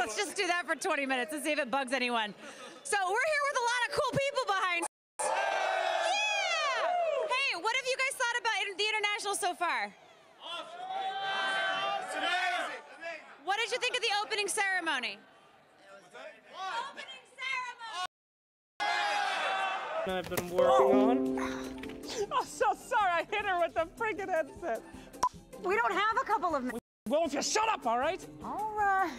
let's just do that for 20 minutes and see if it bugs anyone. So we're here with a lot of cool people behind. Yeah! Hey, what have you guys thought about the international so far? Awesome! Amazing! What did you think of the opening ceremony? I've been working on. I'm so sorry, I hit her with the freaking headset. We don't have a couple of minutes. Well, if you shut up, all right? All right.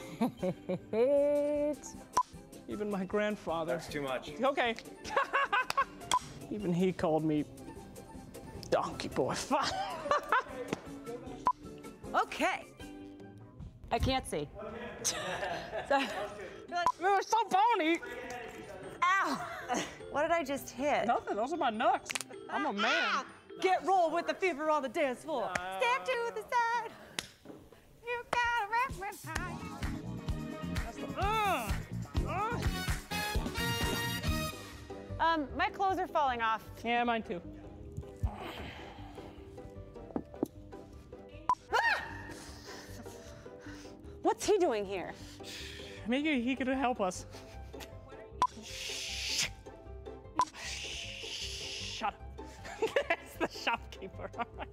Even my grandfather. That's too much. Okay. Even he called me donkey boy. Okay. I can't see. You're so bony. Ow! What did I just hit? Nothing, those are my nuts. I'm a man. Get roll with the fever on the dance floor. Step to the side. You gotta rap. My clothes are falling off. Yeah, mine too. What's he doing here? Maybe he could help us. Shut up. That's the shopkeeper.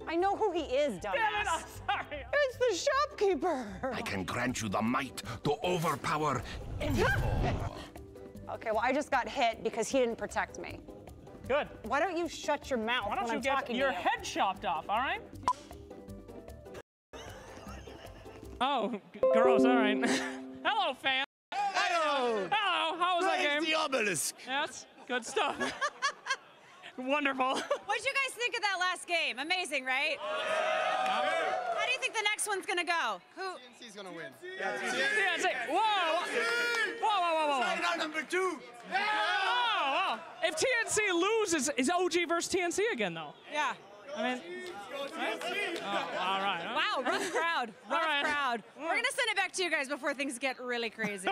I know who he is, dumbass. Damn it, I'm sorry. It's the shopkeeper. I can grant you the might to overpower any foe. Okay, well, I just got hit because he didn't protect me. Good. Why don't you shut your mouth Why don't when you I'm get talking your to you? head chopped off, all right? Oh, gross, all right. Hello, fam. Hello! Hello, how was that game? The obelisk! Yes, good stuff. Wonderful. What'd you guys think of that last game? Amazing, right? How do you think the next one's gonna go? Who? TNC's gonna win. TNC. Whoa! Whoa! Final number 2! Oh! If TNC loses, is OG versus TNC again, though? Yeah. I mean, all right. Wow, rough crowd. Rough right. crowd. We're gonna send it back to you guys before things get really crazy.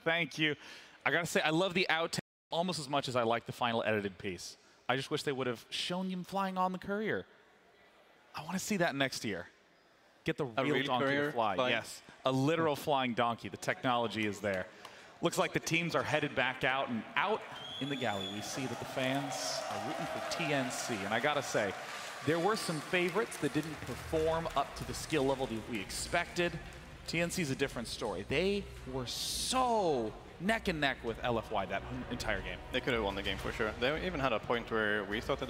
Thank you. I gotta say, I love the outtake almost as much as I like the final edited piece. I just wish they would have shown him flying on the courier. I want to see that next year. Get the real donkey to fly. Yes, a literal flying donkey. The technology is there. Looks like the teams are headed back out, and out in the galley, we see that the fans are rooting for TNC. And I gotta say, there were some favorites that didn't perform up to the skill level that we expected. TNC's a different story. They were so neck and neck with LFY that entire game. They could have won the game for sure. They even had a point where we thought that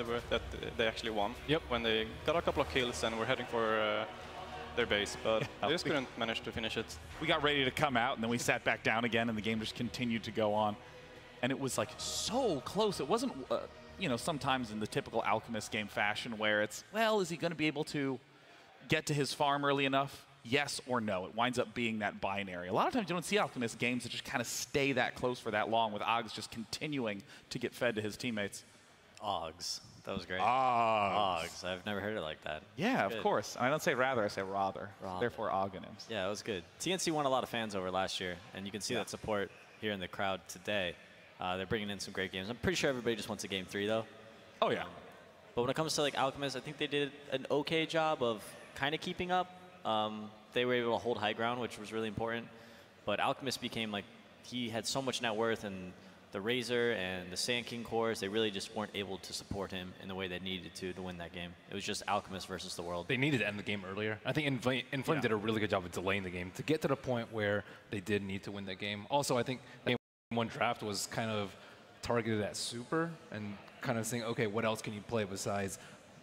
they actually won. Yep. When they got a couple of kills and were heading for their base, but they just couldn't manage to finish it. We got ready to come out, and then we sat back down again, and the game just continued to go on. And it was like so close. It wasn't, you know, sometimes in the typical Alchemist game fashion where it's, well, is he going to be able to get to his farm early enough? Yes or no. It winds up being that binary. A lot of times you don't see Alchemist games that just kind of stay that close for that long, with Oggs just continuing to get fed to his teammates. Oggs. That was great. Oggs. I've never heard it like that. Yeah, of course. I don't say rather, I say rather. Therefore, Oggonyms. Yeah, it was good. TNC won a lot of fans over last year, and you can see that support here in the crowd today. They're bringing in some great games. I'm pretty sure everybody just wants a game 3, though. Oh, yeah. But when it comes to like Alchemist, I think they did an okay job of kind of keeping up. They were able to hold high ground, which was really important. But Alchemist became like, he had so much net worth, and the Razor and the Sand King cores, they really just weren't able to support him in the way they needed to win that game. It was just Alchemist versus the world. They needed to end the game earlier. I think Inflame did a really good job of delaying the game to get to the point where they did need to win that game. Also, I think game 1 draft was kind of targeted at Super and kind of saying, okay, what else can you play besides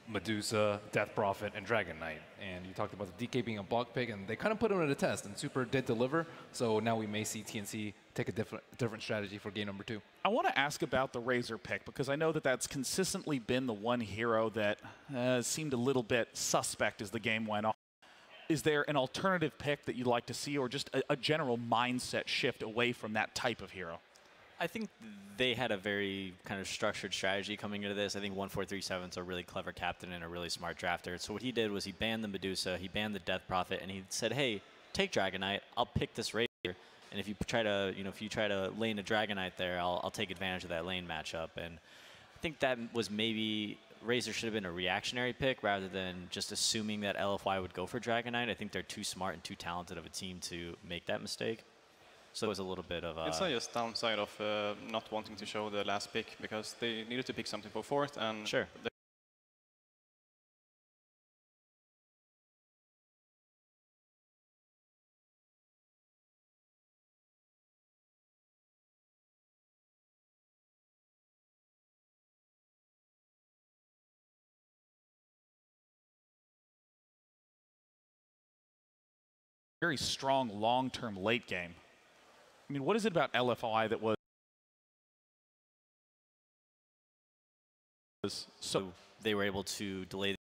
Medusa, Death Prophet, and Dragon Knight? And you talked about the DK being a block pick, and they kind of put him to the test, and Super did deliver. So now we may see TNC take a different strategy for game number 2. I want to ask about the Razor pick, because I know that that's consistently been the one hero that seemed a little bit suspect as the game went on. Is there an alternative pick that you'd like to see, or just a general mindset shift away from that type of hero? I think they had a very kind of structured strategy coming into this. I think 1437 is a really clever captain and a really smart drafter. So what he did was he banned the Medusa, he banned the Death Prophet, and he said, hey, take Dragon Knight, I'll pick this Razor, and if you try to lane a Dragon Knight there, I'll take advantage of that lane matchup. And I think that was maybe Razor should have been a reactionary pick rather than just assuming that LFY would go for Dragon Knight. I think they're too smart and too talented of a team to make that mistake. So it was a little bit of a... It's not just downside of not wanting to show the last pick, because they needed to pick something for fourth, and Sure. Very strong long-term late game. I mean, what is it about LFY that was so... They were able to delay